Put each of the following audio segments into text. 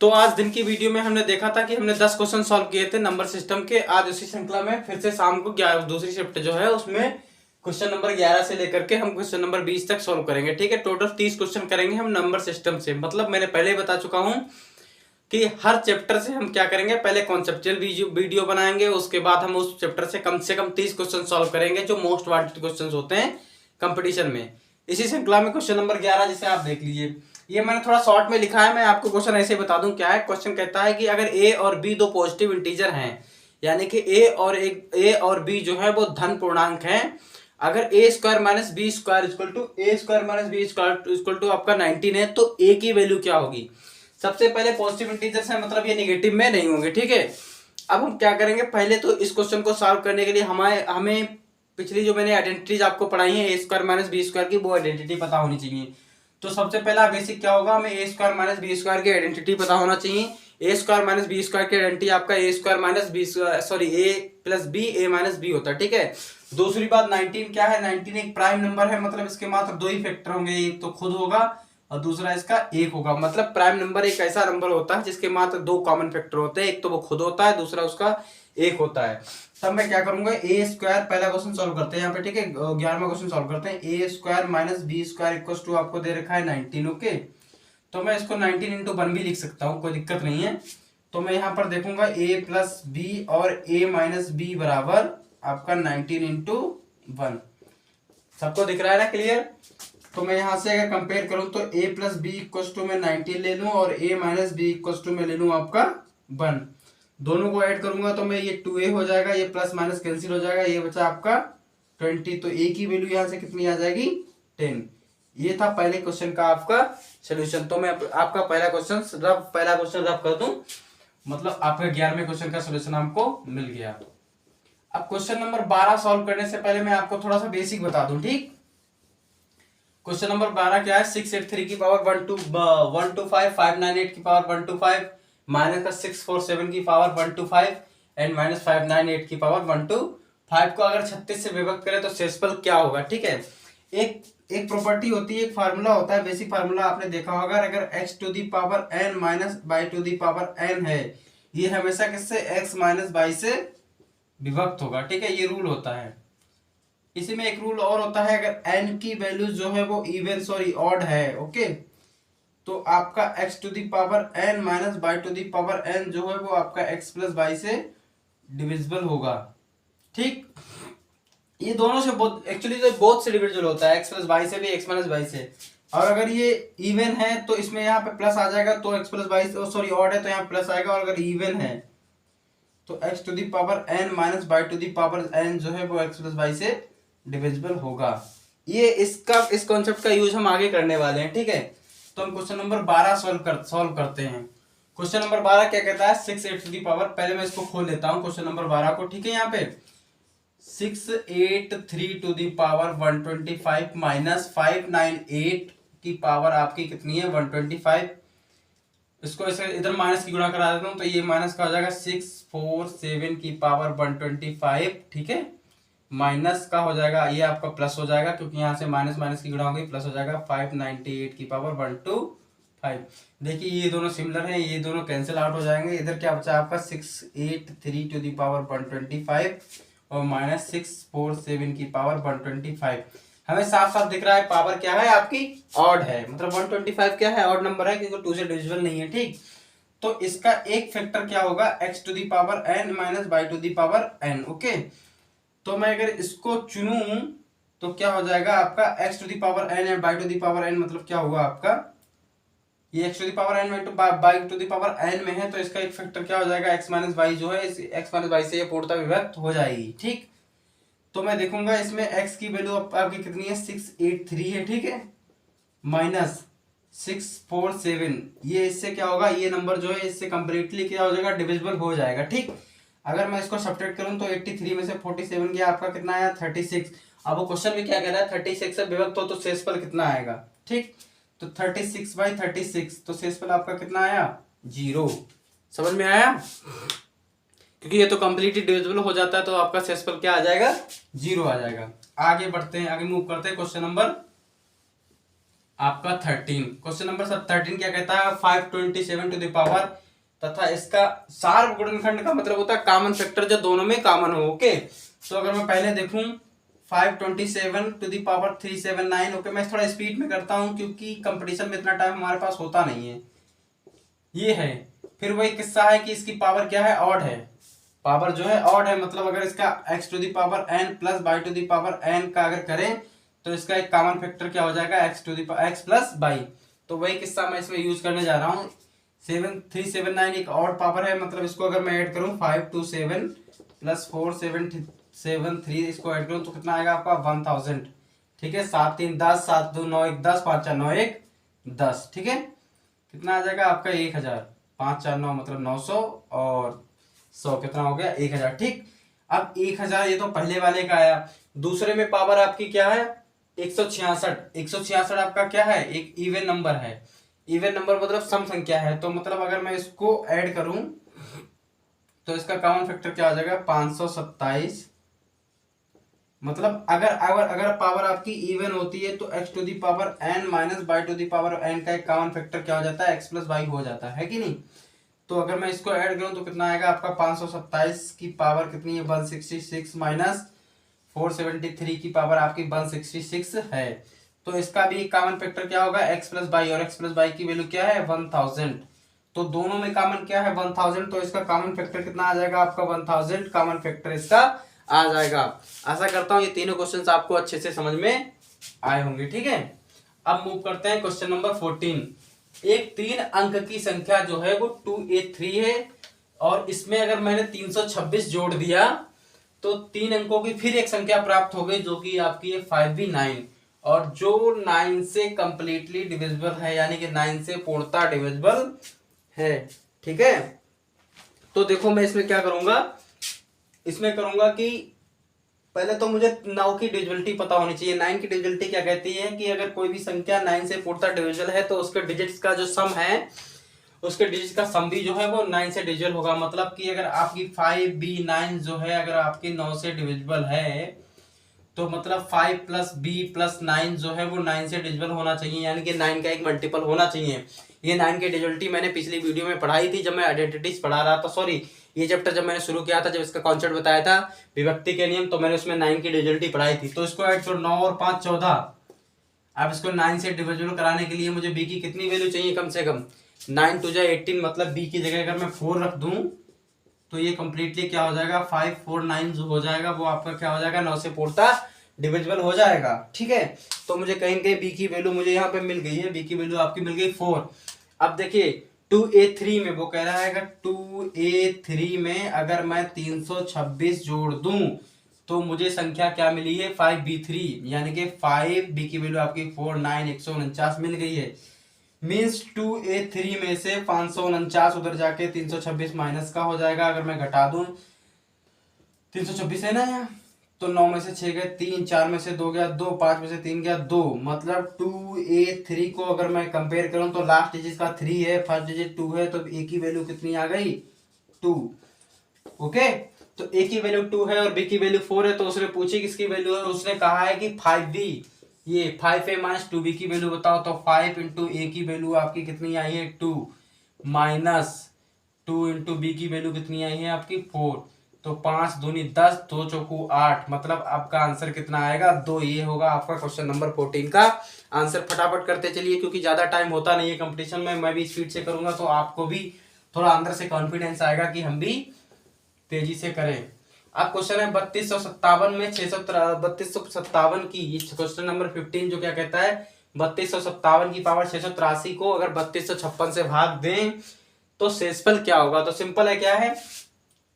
तो आज दिन की वीडियो में हमने देखा था कि हमने 10 क्वेश्चन सॉल्व किए थे नंबर सिस्टम के। आज उसी श्रृंखला में फिर से शाम को दूसरी शिफ्ट जो है उसमें क्वेश्चन नंबर 11 से लेकर के हम क्वेश्चन नंबर 20 तक सॉल्व करेंगे। ठीक है, टोटल 30 क्वेश्चन करेंगे हम नंबर सिस्टम से। मतलब मैंने पहले ही बता चुका हूं कि हर चैप्टर से हम क्या करेंगे, पहले कॉन्सेप्चुअल वीडियो बनाएंगे, उसके बाद हम उस चैप्टर से कम 30 क्वेश्चन सॉल्व करेंगे जो मोस्ट वांटेड क्वेश्चन होते हैं कंपटीशन में। इसी श्रृंखला में क्वेश्चन नंबर 11 जिसे आप देख लीजिए, ये मैंने थोड़ा शॉर्ट में लिखा है। मैं आपको क्वेश्चन ऐसे बता दूं क्या है। क्वेश्चन कहता है कि अगर ए और बी दो पॉजिटिव इंटीजर हैं, यानी कि ए और बी जो है वो धन पूर्णांक हैं। अगर A square minus B square equal to A square minus B square equal to आपका 19 है, तो ए की वैल्यू क्या होगी। सबसे पहले पॉजिटिव इंटीजर्स है, मतलब ये नेगेटिव में नहीं होंगे। ठीक है, अब हम क्या करेंगे, पहले तो इस क्वेश्चन को सॉल्व करने के लिए हमें पिछली जो मैंने आइडेंटिटीज आपको पढ़ाई है ए स्क्वायर माइनस बी स्क्वायर की, वो आइडेंटिटी पता होनी चाहिए। तो सबसे पहला बेसिक क्या होगा, हमें ए स्क्वायर माइनस बी स्क्वायर की आइडेंटिटी पता होना चाहिए। ए स्क्वायर माइनस बी स्क्वायर की आइडेंटिटी आपका ए स्क्वायर माइनस बी सॉरी ए प्लस बी ए माइनस बी होता है। ठीक है, दूसरी बात 19 क्या है, 19 एक प्राइम नंबर है, मतलब इसके मात्र दो ही फैक्टर होंगे, एक तो खुद होगा और दूसरा इसका एक होगा। मतलब प्राइम नंबर एक ऐसा नंबर होता है जिसके मात्र दो कॉमन फैक्टर होते हैं, एक तो वो खुद होता है, दूसरा उसका एक होता है। तब मैं क्या करूंगा, ए स्क्वायर, पहला क्वेश्चन सॉल्व करते हैं यहाँ पे। ठीक है, 11वां क्वेश्चन सॉल्व करते हैं। A square minus B square equal to आपको दे रखा है 19। ओके, तो मैं इसको 19 इंटू 1 भी लिख सकता हूँ, कोई दिक्कत नहीं है। तो मैं यहाँ पर देखूंगा ए प्लस बी और ए माइनस बी बराबर आपका 19 इंटू 1। सबको दिख रहा है ना, क्लियर। तो मैं यहाँ से अगर कंपेयर करूं तो a plus B equal to मैं 19 ले लूं और a minus B equal to मैं ले लूं आपका 1। दोनों को ऐड करूंगा तो मैं ये 2a हो जाएगा, ये प्लस माइनस कैंसिल हो जाएगा, ये बचा आपका 20। तो a की वैल्यू यहाँ से कितनी आ जाएगी, 10। ये था पहले क्वेश्चन का आपका सोल्यूशन। तो मैं आपका पहला क्वेश्चन रब कर दूं, मतलब आपका 11वें क्वेश्चन का सोल्यूशन आपको मिल गया। अब क्वेश्चन नंबर 12 सॉल्व करने से पहले मैं आपको थोड़ा सा बेसिक बता दूं। ठीक, क्वेश्चन नंबर 12 क्या है, 683 की पावर 125, 598 की पावर 125, माइनस का 647 की पावर 125 एंड माइनस 598 की पावर 125 को अगर 36 से विभक्त करें तो शेषफल क्या होगा। ठीक है, एक प्रॉपर्टी होती है, एक फार्मूला होता है, बेसिक फार्मूला आपने देखा होगा। अगर x to the power n minus y to the power n है, ये हमेशा किससे, x माइनस बाई से विभक्त होगा। ठीक है, ये रूल होता है। इसी में एक रूल और होता है, अगर n की वैल्यू जो है वो इवन ऑड है, ओके, तो आपका x to the power n minus y to the power n जो है वो आपका x प्लस बाई से डिविजिबल होगा। ठीक, ये दोनों से बहुत एक्चुअली तो बहुत से डिविजिबल होता है, x प्लस बाई से भी, x माइनस बाई से। और अगर ये इवन है तो इसमें यहाँ पे प्लस आ जाएगा, तो x plus by sorry odd है तो यहाँ प्लस आएगा, और अगर इवन है तो x to the power n minus y to the power n जो है वो x प्लस बाई से डिविजिबल होगा। ये इस कॉन्सेप्ट का यूज हम आगे करने वाले हैं। ठीक है, तो हम क्वेश्चन नंबर 12 सॉल्व करते हैं। क्वेश्चन नंबर 12 क्या कहता है, 6 टू दी पावर, पहले मैं इसको खोल लेता हूं क्वेश्चन नंबर 12 को। ठीक है, यहाँ पे 683 टू दी पावर 125 माइनस 598 की पावर आपकी कितनी है, 125। इसको ऐसे इधर माइनस की गुणा करा देता हूं, तो ये माइनस का हो जाएगा 647 की पावर 125। ठीक है, माइनस का हो जाएगा, ये आपका प्लस हो जाएगा क्योंकि यहाँ से माइनस माइनस की गुणा हो गई, प्लस हो जाएगा 598 की पावर 125। देखिए ये दोनों सिमिलर हैं, ये दोनों कैंसिल आउट हो जाएंगे। इधर क्या बचा आपका 683 टू दी पावर 125 और माइनस 647 की पावर 125। हमें साफ साफ दिख रहा है पावर क्या है आपकी, ऑड है, मतलब 125 क्या है, ऑड नंबर है क्योंकि 2 से डिविजिबल नहीं है। ठीक, तो इसका एक फैक्टर क्या होगा, x to the power n minus y to the power n। Okay, तो मैं अगर इसको चुनूं तो क्या हो जाएगा आपका x to the power n and y to the power n, मतलब क्या होगा आपका, ये x to the power n y to the power n में है, तो इसका एक फैक्टर क्या हो जाएगा, x माइनस बाई जो है, इस x माइनस बाई से ये पूर्णतः विभक्त हो जाएगी। ठीक, तो मैं देखूंगा इसमें x की वैल्यू आपकी कितनी है, 683 है। ठीक है, माइनस 647, ये इससे क्या होगा, ये नंबर जो है इससे कंप्लीटली क्या हो जाएगा, डिविजिबल हो जाएगा। ठीक, अगर मैं इसको सब्ट्रैक्ट करूं तो 83 में से 47 गया, आपका कितना आया, 36। अब वो क्वेश्चन में क्या कह रहा है, 36 से विभक्त हो तो शेषफल कितना आएगा। ठीक, तो 36 बाई 36, तो शेषफल आपका कितना आया, 0। समझ में आया, क्योंकि ये तो कंप्लीटली डिविजिबल हो जाता है तो आपका शेषफल क्या आ जाएगा, 0 आ जाएगा। आगे बढ़ते हैं, आगे मूव करते हैं क्वेश्चन नंबर आपका 13। क्वेश्चन नंबर 13 क्या कहता है, 527 टू द पावर तथा इसका सार्व गुणनखंड का मतलब होता है कॉमन फैक्टर जो दोनों में कॉमन हो। ओके, तो अगर मैं पहले देखूं 527 टू द पावर 379। ओके, मैं थोड़ा स्पीड में करता हूं क्योंकि कंपटीशन में इतना टाइम हमारे पास होता नहीं है। ये है, फिर वही किस्सा है कि इसकी पावर क्या है, ऑड है। पावर जो है ऑड है, मतलब अगर इसका x to the power n plus y to the power n का अगर करें तो इसका एक कॉमन फैक्टर क्या हो जाएगा, x to the x plus y. तो वही किस्सा मैं इसमें यूज करने जा रहा हूँ। 7379 एक ऑड पावर है, मतलब इसको अगर मैं ऐड करूँ 527 प्लस 4773 इसको ऐड करूँ तो कितना आएगा आपका 1000। ठीक है, 7 3 10, 7 2 9 1 10, 5 4 9 1 10। ठीक है, कितना आ जाएगा आपका 1000, 5 4 9 मतलब 900 और 100 कितना हो गया 1000। ठीक, अब 1000 ये तो पहले वाले का आया। दूसरे में पावर आपकी क्या है 166। 166 आपका क्या है, एक इवन नंबर है। इवन नंबर मतलब सम संख्या है, तो मतलब अगर मैं इसको ऐड करूं तो इसका कॉमन फैक्टर क्या हो जाएगा 527। मतलब अगर अगर अगर पावर आपकी इवन होती है तो x to the power n minus y to the power n का एक कॉमन फैक्टर क्या हो जाता है, x प्लस वाई हो जाता है कि नहीं। तो अगर मैं इसको ऐड करूं तो कितना आएगा आपका 527 की पावर कितनी है 166 माइनस 473 की पावर आपकी 166 है। तो इसका भी कॉमन फैक्टर क्या होगा x प्लस वाई, और x प्लस वाई की वैल्यू क्या है 1000। तो दोनों में कॉमन क्या है 1000, तो इसका कॉमन फैक्टर कितना आ जाएगा आपका 1000 कॉमन फैक्टर इसका आ जाएगा। आशा करता हूं ये तीनों क्वेश्चंस आपको अच्छे से समझ में आए होंगे। ठीक है, अब मूव करते हैं क्वेश्चन नंबर 14। एक 3 अंक की संख्या जो है वो 283 है और इसमें अगर मैंने 326 जोड़ दिया तो 3 अंकों की फिर एक संख्या प्राप्त हो गई जो कि आपकी है 5v9 और जो 9 से कंप्लीटली डिविजिबल है, यानी कि 9 से पूर्णतः डिविजिबल है। ठीक है, तो देखो मैं इसमें क्या करूंगा, इसमें करूंगा कि पहले तो मुझे 9 की डिविजिबिलिटी पता होनी चाहिए। 9 की डिविजिबिलिटी क्या कहती है कि अगर कोई भी संख्या 9 से पूर्णतः डिविजिबल है तो उसके डिजिट्स का जो सम है, उसके डिजिट्स का सम भी जो है वो 9 से डिविजिबल होगा। मतलब कि अगर आपकी 5b9 जो है अगर आपकी 9 से डिविजिबल है तो मतलब 5 प्लस बी प्लस 9 जो है वो 9 से डिविजिबल होना चाहिए, यानी कि 9 का एक मल्टीपल होना चाहिए। ये 9 की डिविजिबिलिटी मैंने पिछली वीडियो में पढ़ाई थी जब मैं आइडेंटिटीज पढ़ा रहा था। सॉरी, ये चैप्टर जब मैंने शुरू किया था, जब इसका कॉन्सेप्ट बताया था विभक्ति के नियम, तो मैंने उसमें 9 की डिविजिबिलिटी पढ़ाई थी। तो इसको ऐड करो 9 और 5 14। अब इसको 9 से डिविजिबल कराने के लिए मुझे बी की कितनी वैल्यू चाहिए, कम से कम 9 टू जा 18, मतलब बी की जगह अगर मैं 4 रख दूं तो ये कंप्लीटली क्या हो जाएगा 549 जो हो जाएगा वो आपका क्या हो जाएगा 9 से पूर्णतः डिविजिबल हो जाएगा। ठीक है, तो मुझे कहीं कहीं बी की वैल्यू मुझे यहाँ पे मिल गई है, बी की वैल्यू आपकी मिल गई 4। अब देखिए 2a3 में वो कह रहा है अगर 2a3 में अगर मैं 326 जोड़ दूं तो मुझे संख्या क्या मिली है 5b3, यानी कि 5b की वैल्यू आपकी 4 9 149 मिल गई है। मीन्स 2a3 में से 549 उधर जाके 326 माइनस का हो जाएगा। अगर मैं घटा दूं 326 है ना यहाँ, तो 9 में से 6 गए 3, 4 में से 2 गया 2, 5 में से 3 गया 2, मतलब 2a3 को अगर मैं कंपेयर करूं तो लास्ट डिजिट का 3 है, फर्स्ट डिजिट 2 है, तो a की वैल्यू कितनी आ गई 2। ओके, तो a की वैल्यू 2 है और b की वैल्यू 4 है, तो उसने पूछी किसकी वैल्यू है, उसने कहा है कि 5b, ये 5a माइनस 2b की वैल्यू बताओ। तो 5 इंटू a की वैल्यू आपकी कितनी आई है 2 माइनस 2 इंटू बी की वैल्यू कितनी आई है आपकी 4, तो 5 दूनी 10, 2 चौकू 8, मतलब आपका आंसर कितना आएगा 2। ये होगा आपका क्वेश्चन नंबर 14 का आंसर। फटाफट करते चलिए क्योंकि ज्यादा टाइम होता नहीं है कंपटीशन में, मैं भी स्पीड से करूंगा तो आपको भी थोड़ा अंदर से कॉन्फिडेंस आएगा कि हम भी तेजी से करें। अब क्वेश्चन है 3257 में 3257 की, क्वेश्चन नंबर 15 जो क्या कहता है 3257 की पावर 683 को अगर 3256 से भाग दें तो शेषफल क्या होगा। तो सिंपल है, क्या है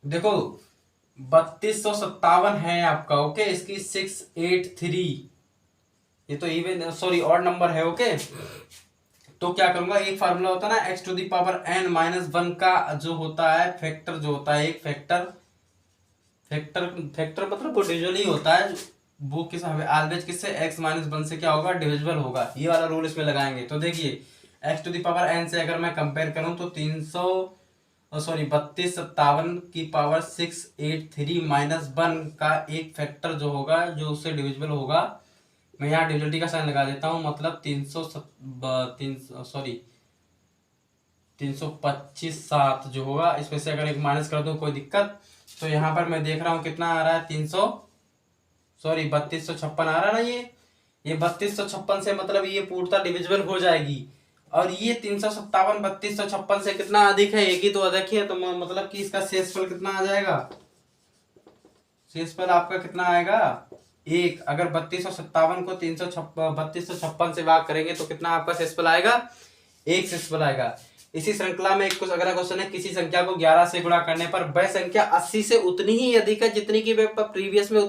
देखो 3257 है आपका। ओके, इसकी 683, ये तो इवन सॉरी ऑड नंबर है। ओके, तो क्या करूंगा, एक फार्मूला होता है ना x to the power n minus 1 का जो होता है फैक्टर, जो होता है एक फैक्टर मतलब वो डिविजिबल ही होता है, वो किस ऑलवेज किससे x माइनस 1 से क्या होगा डिविजिबल होगा। ये वाला रूल इसमें लगाएंगे। तो देखिए x to the power n से अगर मैं कंपेयर करूं तो 3257 की पावर 683 माइनस 1 का एक फैक्टर जो होगा जो उससे डिविजिबल होगा मैं यहाँ डिविजिबिलिटी का साइन लगा देता हूँ, मतलब 325 जो होगा, इसमें से अगर एक माइनस कर दूं कोई दिक्कत, तो यहाँ पर मैं देख रहा हूँ कितना आ रहा है, 3256 आ रहा है ना। ये 3256 से मतलब ये पूर्णतः डिविजिबल हो जाएगी। और ये 357 3256 से कितना अधिक है, एक ही तो अधिक है, तो मतलब कि इसका शेषफल कितना आ जाएगा, शेषफल आपका कितना आएगा एक। अगर 3257 को 3256 से भाग करेंगे तो कितना आपका शेषफल आएगा, एक शेषफल आएगा। इसी श्रृंखला में एक कुछ अगला क्वेश्चन है, किसी संख्या को 11 से गुणा करने पर वह संख्या 80 से उतनी ही अधिक है जितनी की वह प्रीवियस में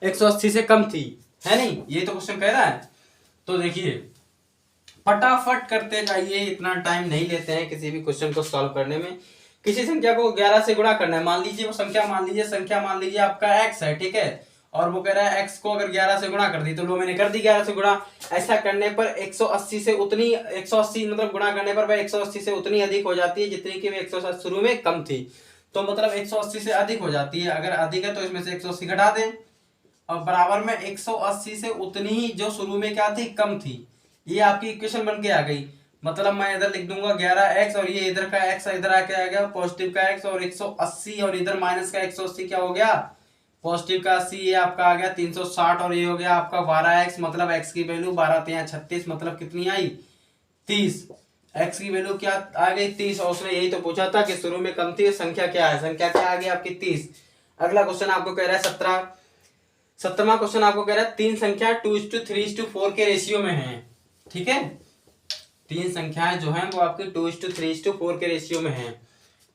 180 से कम थी, है नहीं, ये तो क्वेश्चन कह रहा है। तो देखिए फटाफट करते जाइए, इतना टाइम नहीं लेते हैं किसी भी क्वेश्चन को सॉल्व करने में। किसी संख्या को 11 से गुणा करना है, मान लीजिए वो संख्या मान लीजिए आपका x है, ठीक है, और वो कह रहा है x को अगर 11 से गुणा कर दी, तो लो मैंने कर दी 11 से गुणा। ऐसा करने पर 180 से उतनी 180 मतलब गुणा करने पर वह 180 से उतनी अधिक हो जाती है जितनी कि 180 शुरू में कम थी। तो मतलब 180 से अधिक हो जाती है, अगर अधिक है तो इसमें से 180 घटा दें, और बराबर में 180 से उतनी ही जो शुरू में क्या थी, कम थी। ये आपकी इक्वेशन बन के आ गई। मतलब मैं इधर लिख दूंगा 11x, और ये इधर का x इधर आके आ गया पॉजिटिव का x, और 180 और इधर माइनस का 180 क्या हो गया, पॉजिटिव का 80, ये आपका आ गया 360, और ये हो गया आपका 12x, मतलब x की वैल्यू 12 × 36 मतलब कितनी आई, 30। x की वैल्यू क्या आ गई, 30, और उसने यही तो पूछा था कि शुरू में कम थी, संख्या क्या है, संख्या क्या आ गई आपकी 30। अगला क्वेश्चन आपको कह रहा है 17वां क्वेश्चन आपको कह रहा है तीन संख्या 2:3:4 के रेशियो में है, ठीक है। तीन संख्याएं जो हैं वो आपकी 2:3:4 के रेशियो में है।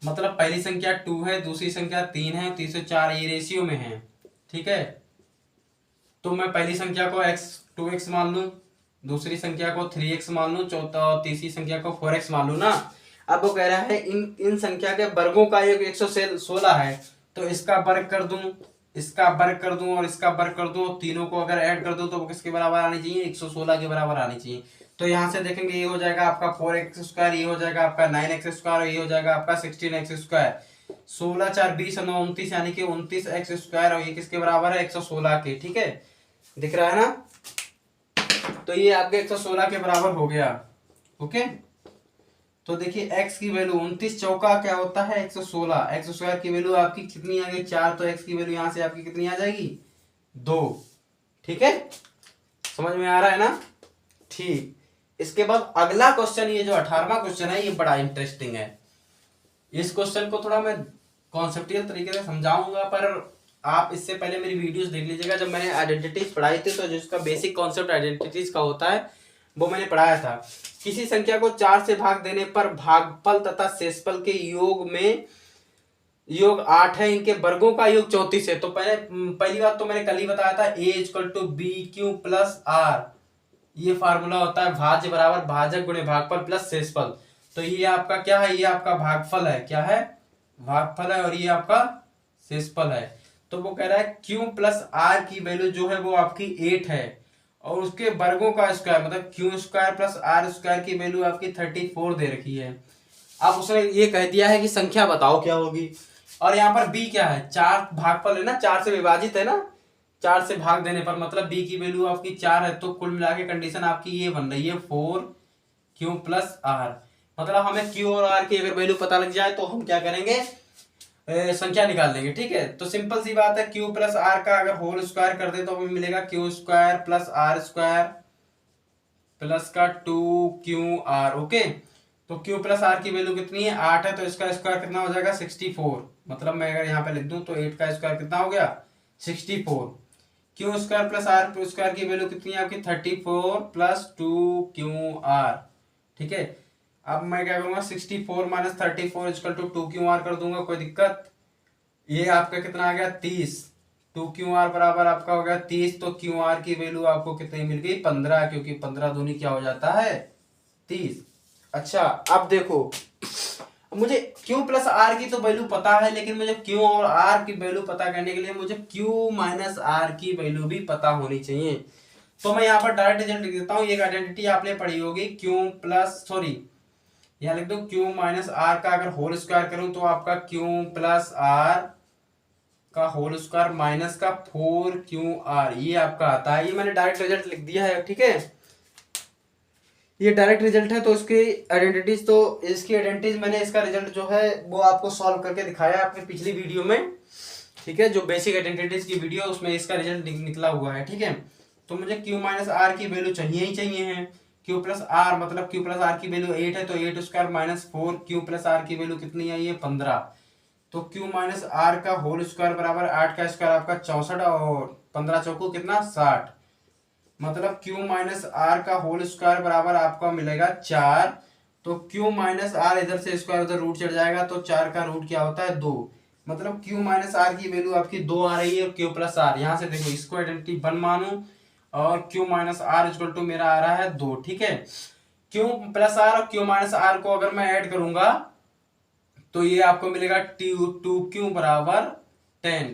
मतलब पहली संख्या 2 है, दूसरी संख्या 3 है, तीसरी 4 ये रेशियो में है, ठीक है। तो मैं पहली संख्या को 2x मान लूं, दूसरी संख्या को 3x मान लूं, तीसरी संख्या को 4x मान लूं ना। अब वो कह रहा है इन संख्या के वर्गों का योग 116 है, तो इसका वर्ग कर दूं, इसका वर्ग कर दूं और इसका वर्ग कर दूं, तीनों को अगर ऐड कर दूं तो वो किसके बराबर आनी चाहिए, 116 के बराबर आनी चाहिए। तो यहाँ से देखेंगे ये हो जाएगा आपका 4x², ये हो जाएगा आपका 9x², और ये हो जाएगा आपका 16x²। 16 4 20 9 29 यानी कि 29x², और ये किसके बराबर है, 116 के, ठीक है, दिख रहा है ना। तो ये आपके 116 के बराबर हो गया, ओके। तो देखिए x की वैल्यू 29 चौका क्या होता है 116, x² की वैल्यू आपकी कितनी आ गई 4, तो x की वैल्यू यहाँ से आपकी कितनी आ जाएगी 2, ठीक है, समझ में आ रहा है ना, ठीक। इसके बाद अगला क्वेश्चन, ये जो 18वां क्वेश्चन है, ये बड़ा इंटरेस्टिंग है। इस क्वेश्चन को थोड़ा मैं कॉन्सेप्चुअल तरीके से समझाऊंगा, पर आप इससे पहले मेरी वीडियोस देख लीजिएगा। जब मैंने आइडेंटिटीज पढ़ाई थी तो जिसका बेसिक कॉन्सेप्ट आइडेंटिटीज का होता है वो मैंने पढ़ाया था। किसी संख्या को 4 से भाग देने पर भागफल तथा शेषफल के योग 8 है, इनके वर्गों का योग 34 है। तो पहली बात तो मैंने कल ही बताया था, a=bq + r, ये फार्मूला होता है भाज्य बराबर भाजक गुणे भागफल प्लस शेषफल। तो ये आपका क्या है, ये आपका भागफल है, क्या है, भागफल है, और ये आपका शेषफल है। तो वो कह रहा है q + r की वैल्यू जो है वो आपकी 8 है, और उसके वर्गों का स्क्वायर मतलब q² + r² की वैल्यू आपकी 34 दे रखी है। अब उसने ये कह दिया है कि संख्या बताओ क्या होगी, और यहाँ पर b क्या है, 4 भागफल है ना, 4 से विभाजित है ना, 4 से भाग देने पर मतलब b की वैल्यू आपकी 4 है। तो कुल मिला के कंडीशन आपकी ये बन रही है 4q + r। मतलब हमें q और r की अगर वैल्यू पता लग जाए तो हम क्या करेंगे, संख्या निकाल लेंगे, ठीक है। तो सिंपल सी बात है, q + r का अगर होल स्क्वायर कर दे तो हमें मिलेगा q² + r² प्लस का 2qr, ओके। तो q + r की वैल्यू कितनी है 8 है, तो इसका स्क्वायर कितना हो जाएगा 64। मतलब मैं अगर यहाँ पे लिख दूं तो 8 का स्क्वायर कितना हो गया 64। q² + r² की वैल्यू कितनी है आपकी 34 + 2qr, ठीक है। अब मैं क्या करूंगा 64 - 34 = 2qr कर दूंगा, कोई दिक्कत। ये आपका कितना आ गया 30, 2qr बराबर आपका हो गया 30। तो qr की वैल्यू आपको कितनी मिल गई 15, क्योंकि 15 दूनी क्या हो जाता है 30। अच्छा अब देखो, मुझे q + r की तो वैल्यू पता है, लेकिन मुझे q और r की वैल्यू पता करने के लिए मुझे q - r की वैल्यू भी पता होनी चाहिए। तो मैं यहाँ पर डायरेक्ट रिजल्ट लिख देता हूँ। एक आइडेंटिटी आपने पढ़ी होगी यहाँ लिख दो q - r का अगर होल स्क्वायर करूं तो आपका q + r का होल स्क्वायर माइनस का 4QR, ये आपका आता है। ये मैंने डायरेक्ट रिजल्ट लिख दिया है, ठीक है, ये डायरेक्ट रिजल्ट है। तो इसकी आइडेंटिटीज, तो इसकी आइडेंटिटीज मैंने इसका रिजल्ट जो है वो आपको सॉल्व करके दिखाया है अपनी पिछली वीडियो में, ठीक है, जो बेसिक आइडेंटिटीज की वीडियो, उसमें इसका रिजल्ट निकला हुआ है, ठीक है। तो मुझे Q माइनस आर की वैल्यू चाहिए ही चाहिए है। Q प्लस आर, मतलब Q प्लस आर की वैल्यू 8 है, तो 8 square minus 4, Q plus R की वैल्यू कितनी आई है 15। तो Q माइनस आर का होल स्क्वायर बराबर 8 का स्क्वायर आपका 64 और 15 चौको कितना 60, मतलब Q माइनस आर का होल स्क्वायर बराबर आपका मिलेगा 4। तो Q माइनस आर इधर से स्क्वायर उधर रूट चढ़ जाएगा, तो 4 का रूट क्या होता है 2, मतलब Q माइनस आर की वैल्यू आपकी 2 आ रही है। Q प्लस आर, यहाँ से देखो इसको आइडेंटिटी 1 मानू और Q minus R equal to मेरा आ रहा है 2, ठीक है। Q प्लस आर और Q माइनस आर को अगर मैं ऐड करूंगा तो ये आपको मिलेगा 2Q बराबर 10।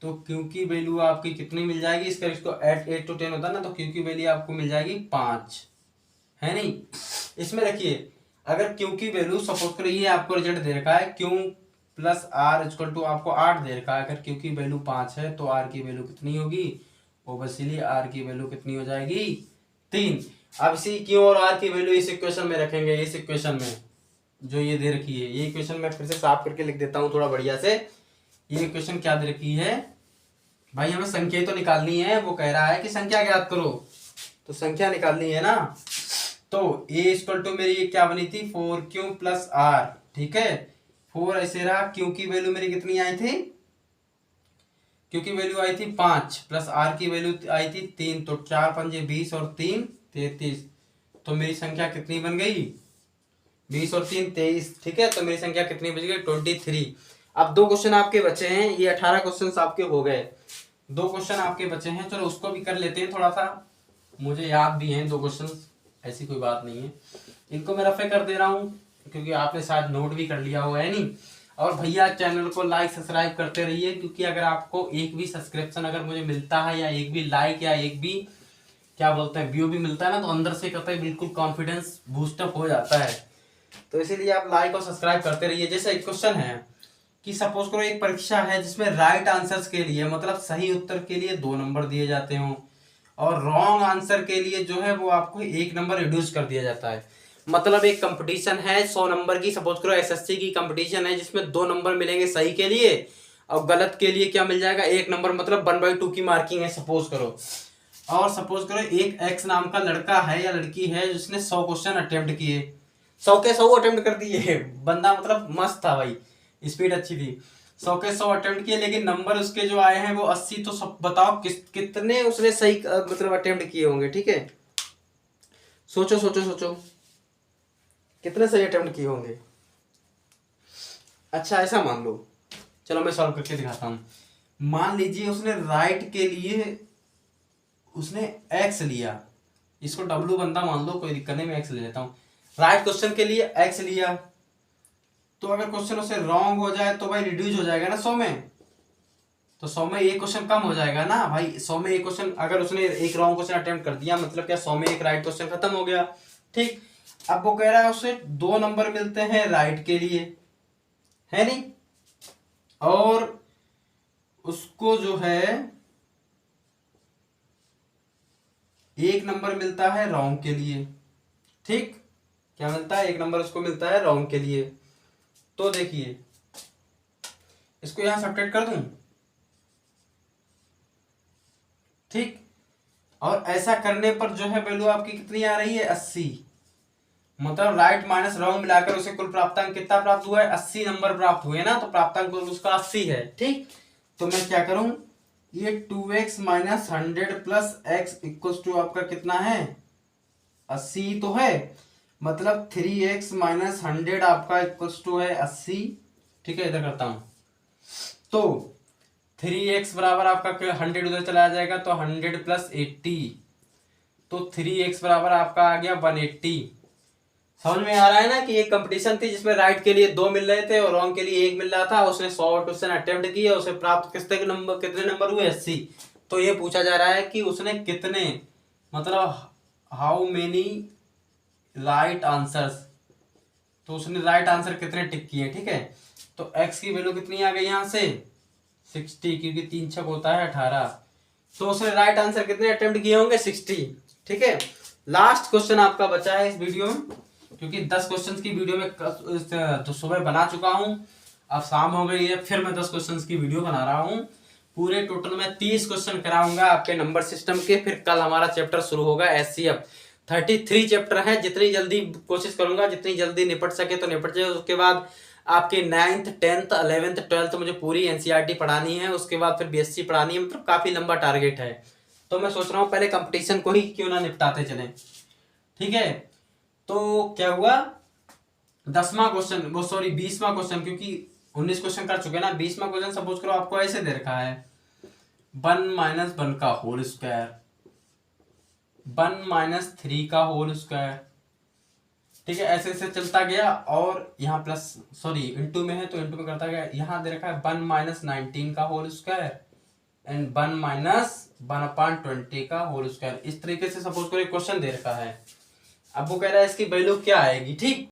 तो Q की वैल्यू आपकी कितनी मिल जाएगी, इसका इसको 8 to 10 होता है ना, तो Q की वैल्यू आपको मिल जाएगी 5, है नहीं। इसमें रखिए, अगर Q की वैल्यू सपोज करो ये आपको रिजल्ट दे रखा है Q plus R equal to आपको 8 दे रखा है, अगर Q की वैल्यू 5 है तो R की वैल्यू कितनी होगी, ओबेसियली R की वैल्यू कितनी हो जाएगी 3। अब इसी Q और R की वैल्यू इस इक्वेशन में रखेंगे, इस इक्वेशन में जो ये दे रखी है, ये इक्वेशन मैं फिर से साफ करके लिख देता हूँ थोड़ा बढ़िया से। ये इक्वेशन क्या दे रखी है भाई, हमें संख्या तो निकालनी है, वो कह रहा है कि संख्या ज्ञात करो, तो संख्या निकालनी है ना। तो a इक्वल टू मेरी क्या बनी थी 4Q प्लस आर, ठीक है, 4 ऐसे रहा। Q की वैल्यू मेरी कितनी आई थी, Q की वैल्यू आई थी 5 प्लस R की वैल्यू आई थी 3, तो 4 पंजे 20 और 3 33, तो मेरी संख्या कितनी बन गई 20 और 3 23, ठीक है। तो मेरी संख्या कितनी बच गई 23। अब 2 क्वेश्चन आपके बचे हैं, ये 18 क्वेश्चन आपके हो गए, 2 क्वेश्चन आपके बचे हैं, चलो उसको भी कर लेते हैं। थोड़ा सा मुझे याद भी हैं 2 क्वेश्चन, ऐसी कोई बात नहीं है, इनको मैं रफे कर दे रहा हूँ क्योंकि आपने शायद नोट भी कर लिया हुआ है नहीं। और भैया चैनल को लाइक सब्सक्राइब करते रहिए, क्योंकि अगर आपको एक भी सब्सक्रिप्शन अगर मुझे मिलता है या एक भी लाइक या एक भी क्या बोलते हैं व्यू भी मिलता है ना, तो अंदर से कहते हैं बिल्कुल कॉन्फिडेंस बूस्टअप हो जाता है। तो इसीलिए आप लाइक और सब्सक्राइब करते रहिए। जैसे एक क्वेश्चन है कि सपोज करो एक परीक्षा है जिसमें राइट आंसर्स के लिए, मतलब सही उत्तर के लिए 2 नंबर दिए जाते हों और रॉन्ग आंसर के लिए जो है वो आपको 1 नंबर रिड्यूस कर दिया जाता है। मतलब एक कंपटीशन है 100 नंबर की, सपोज करो एसएससी की कंपटीशन है जिसमें 2 नंबर मिलेंगे सही के लिए और गलत के लिए क्या मिल जाएगा 1 नंबर, मतलब 1/2 की मार्किंग है सपोज करो। और सपोज करो एक एक्स नाम का लड़का है या लड़की है जिसने 100 क्वेश्चन अटेम्प्ट किए, 100 के 100 अटेम्प्ट कर दिए, बंदा मतलब मस्त था भाई, स्पीड अच्छी थी, 100 के 100 अटेम्प्ट किए, लेकिन नंबर उसके जो आए हैं वो 80। तो सब बताओ कितने उसने सही मतलब अटेम्प्ट किए होंगे, ठीक है, सोचो सोचो सोचो कितने सही अटेम्प्ट किए होंगे। अच्छा ऐसा मान लो, चलो मैं सॉल्व करके दिखाता हूँ। मान लीजिए उसने राइट के लिए उसने एक्स लिया, इसको डब्लू बंदा मान लो, कोई दिक्कत नहीं, मैं एक्स ले लेता हूँ। राइट क्वेश्चन के लिए एक्स लिया, तो अगर क्वेश्चन उसे रॉन्ग हो जाए तो भाई रिड्यूस हो जाएगा ना 100 में, तो 100 में एक क्वेश्चन कम हो जाएगा ना भाई। 100 में एक क्वेश्चन, अगर उसने एक रॉन्ग क्वेश्चन अटेम्प्ट कर दिया मतलब क्या 100 में एक राइट क्वेश्चन खत्म हो गया, ठीक। अब वो कह रहा है उसे 2 नंबर मिलते हैं राइट के लिए, है नहीं, और उसको जो है 1 नंबर मिलता है रॉन्ग के लिए, ठीक। क्या मिलता है 1 नंबर उसको मिलता है रॉन्ग के लिए। तो देखिए इसको यहां सब्ट्रैक्ट कर दूं, ठीक, और ऐसा करने पर जो है वैल्यू आपकी कितनी आ रही है 80, मतलब राइट माइनस रॉन्ग मिलाकर उसे कुल प्राप्तांक कितना प्राप्त हुआ है 80 नंबर प्राप्त हुए ना, तो प्राप्तांक उसका 80 है, ठीक। तो मैं क्या करूं, ये 2x minus 100 plus x equal to आपका कितना है 80 तो है, मतलब 3x माइनस 100 आपका इक्वल टू है 80, ठीक है। इधर करता हूं तो 3x बराबर आपका 100 उधर चला जाएगा तो 100 प्लस 80, तो 3x बराबर आपका आ गया 180। समझ में आ रहा है ना कि एक कंपटीशन थी जिसमें राइट के लिए 2 मिल रहे थे और रॉन्ग के लिए 1 मिल रहा था, उसने 100 क्वेश्चन अटेम्प्ट किए, उसे प्राप्त कितने नंबर हुए 80। तो ये पूछा जा रहा है कि उसने कितने, मतलब हाउ मेनी राइट आंसर्स, तो उसने राइट आंसर कितने टिक किए, ठीक है। तो x की वैल्यू कितनी आ गई यहां से 60, क्योंकि 3 छक होता है 18। तो उसने राइट आंसर कितने अटेम्प्ट किए होंगे? 60। ठीक है, लास्ट क्वेश्चन आपका बचा है इस वीडियो में, क्योंकि 10 क्वेश्चन की वीडियो में तो सुबह बना चुका हूं, अब शाम हो गई है, फिर मैं 10 क्वेश्चन की वीडियो बना रहा हूं। पूरे टोटल में 30 क्वेश्चन कराऊंगा आपके नंबर सिस्टम के। फिर कल हमारा चैप्टर शुरू होगा एचसीएफ। 33 चैप्टर है, जितनी जल्दी कोशिश करूंगा, जितनी जल्दी निपट सके तो निपट जाए। उसके बाद आपके 9th 10th 11th 12th मुझे पूरी एनसीईआरटी पढ़ानी है, उसके बाद फिर बीएससी पढ़ानी है। मतलब काफी लंबा टारगेट है, तो मैं सोच रहा हूँ पहले कंपटीशन को ही क्यों ना निपटाते चले। ठीक है, तो क्या हुआ, 10वां क्वेश्चन, वो सॉरी 20वां क्वेश्चन, क्योंकि 19 क्वेश्चन कर चुके ना। 20वां क्वेश्चन सपोज करो आपको ऐसे दे रखा है 1 - 1 का होल स्क्वायर, 1 - 3 का होल स्क्वायर। ठीक है, ऐसे ऐसे चलता गया, और यहाँ प्लस सॉरी इंटू में है तो इंटू में करता गया। यहाँ दे रखा है 1 - 19 का होल स्क्वायर एंड 1 - 1/20 का होल स्क्वायर। इस तरीके से सपोज करो क्वेश्चन दे रखा है। अब वो कह रहा है इसकी वैल्यू क्या आएगी। ठीक,